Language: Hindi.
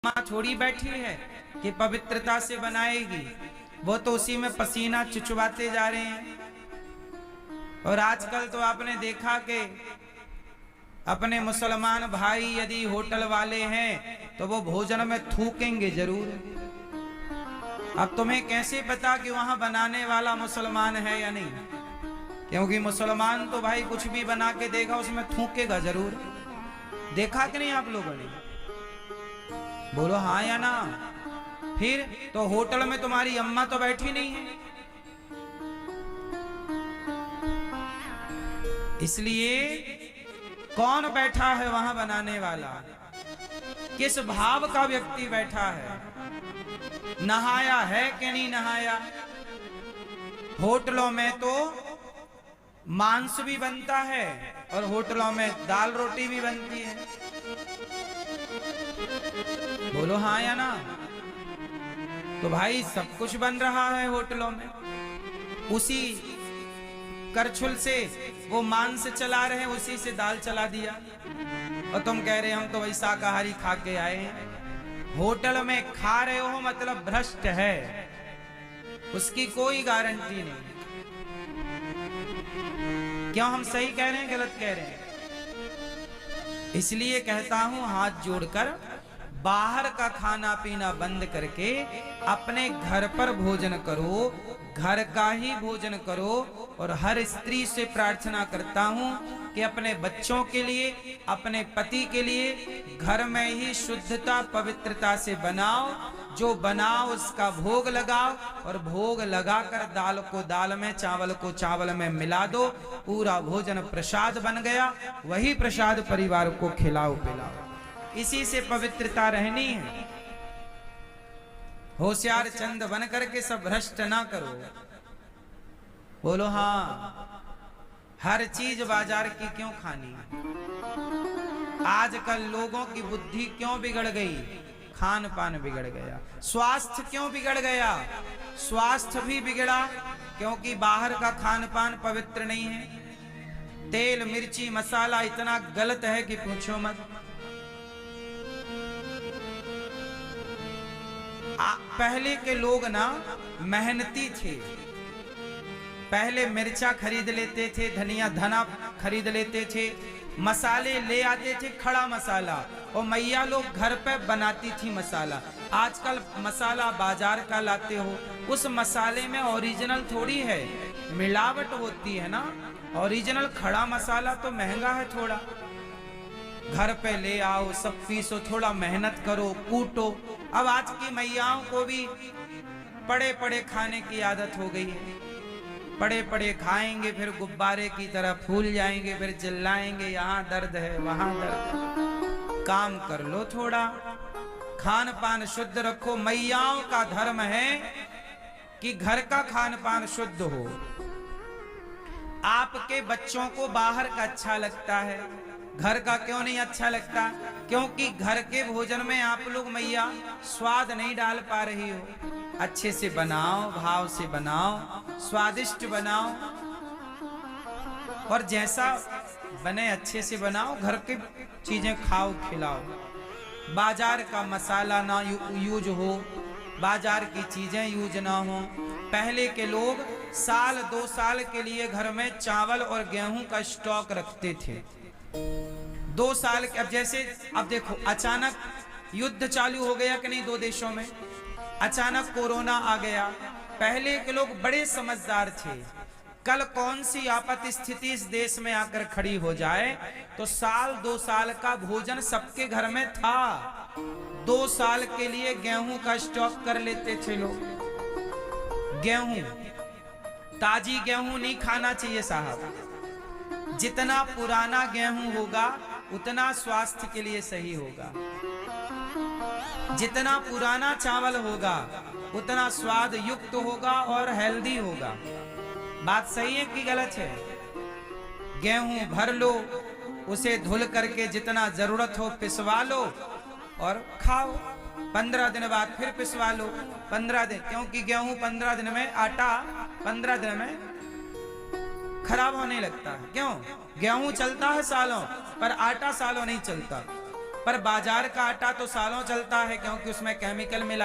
माँ थोड़ी बैठी है कि पवित्रता से बनाएगी, वो तो उसी में पसीना चुचवाते जा रहे हैं। और आजकल तो आपने देखा कि अपने मुसलमान भाई यदि होटल वाले हैं तो वो भोजन में थूकेंगे जरूर। अब तुम्हें कैसे पता कि वहां बनाने वाला मुसलमान है या नहीं? क्योंकि मुसलमान तो भाई कुछ भी बना के देगा उसमें थूकेगा जरूर। देखा कि नहीं आप लोगों ने? बोलो हाँ या ना। फिर तो होटल में तुम्हारी अम्मा तो बैठी नहीं है। इसलिए कौन बैठा है वहां बनाने वाला, किस भाव का व्यक्ति बैठा है, नहाया है कि नहीं नहाया। होटलों में तो मांस भी बनता है और होटलों में दाल रोटी भी बनती है। बोलो हाँ या ना। तो भाई सब कुछ बन रहा है होटलों में, उसी करछुल से वो मांस चला रहे हैं, उसी से दाल चला दिया और तुम कह रहे हम तो वही शाकाहारी खा के आए हैं। होटल में खा रहे हो मतलब भ्रष्ट है, उसकी कोई गारंटी नहीं। क्यों हम सही कह रहे हैं गलत कह रहे हैं? इसलिए कहता हूं हाथ जोड़कर बाहर का खाना पीना बंद करके अपने घर पर भोजन करो, घर का ही भोजन करो। और हर स्त्री से प्रार्थना करता हूं कि अपने बच्चों के लिए, अपने पति के लिए घर में ही शुद्धता पवित्रता से बनाओ। जो बनाओ उसका भोग लगाओ और भोग लगाकर दाल को दाल में, चावल को चावल में मिला दो। पूरा भोजन प्रसाद बन गया, वही प्रसाद परिवार को खिलाओ पिलाओ। इसी से पवित्रता रहनी है। होशियार चंद बन करके सब भ्रष्ट ना करो। बोलो हाँ। हर चीज बाजार की क्यों खानी? आजकल लोगों की बुद्धि क्यों बिगड़ गई? खान पान बिगड़ गया। स्वास्थ्य क्यों बिगड़ गया? स्वास्थ्य भी बिगड़ा क्योंकि बाहर का खान पान पवित्र नहीं है। तेल मिर्ची मसाला इतना गलत है कि पूछो मत। पहले के लोग ना मेहनती थे। पहले मिर्चा खरीद लेते थे, धना खरीद लेते थे, मसाले ले आते थे, खड़ा मसाला, और मैया लोग घर पे बनाती थी मसाला। आजकल मसाला बाजार का लाते हो, उस मसाले में ओरिजिनल थोड़ी है, मिलावट होती है ना। ओरिजिनल खड़ा मसाला तो महंगा है थोड़ा। घर पे ले आओ, सब पीसो, थोड़ा मेहनत करो, कूटो। अब आज की मैयाओं को भी पड़े पड़े खाने की आदत हो गई है। पड़े पड़े खाएंगे, फिर गुब्बारे की तरह फूल जाएंगे, फिर चिल्लाएंगे यहाँ दर्द है वहां दर्द है। काम कर लो थोड़ा, खान पान शुद्ध रखो। मैयाओं का धर्म है कि घर का खान पान शुद्ध हो। आपके बच्चों को बाहर का अच्छा लगता है, घर का क्यों नहीं अच्छा लगता? क्योंकि घर के भोजन में आप लोग मैया स्वाद नहीं डाल पा रही हो। अच्छे से बनाओ, भाव से बनाओ, स्वादिष्ट बनाओ, और जैसा बने अच्छे से बनाओ। घर की चीजें खाओ खिलाओ। बाजार का मसाला ना यूज हो, बाजार की चीजें यूज ना हो। पहले के लोग साल 2 साल के लिए घर में चावल और गेहूं का स्टॉक रखते थे। 2 साल के। अब जैसे अब देखो अचानक युद्ध चालू हो गया कि नहीं 2 देशों में, अचानक कोरोना आ गया। पहले के लोग बड़े समझदार थे। कल कौन सी आपत्ति स्थिति इस देश में आकर खड़ी हो जाए तो साल 2 साल का भोजन सबके घर में था। 2 साल के लिए गेहूं का स्टॉक कर लेते थे लोग। गेहूं, ताजी गेहूं नहीं खाना चाहिए साहब। जितना पुराना गेहूं होगा उतना स्वास्थ्य के लिए सही होगा। जितना पुराना चावल होगा उतना स्वाद युक्त होगा और हेल्दी होगा। बात सही है कि गलत है? गेहूं भर लो, उसे धुल करके जितना जरूरत हो पिसवा लो और खाओ। 15 दिन बाद फिर पिसवा लो। 15 दिन, क्योंकि गेहूं 15 दिन में, आटा 15 दिन में खराब होने लगता है। क्यों? गेहूं चलता है सालों, पर आटा सालों नहीं चलता। पर बाजार का आटा तो सालों चलता है, क्योंकि उसमें केमिकल मिला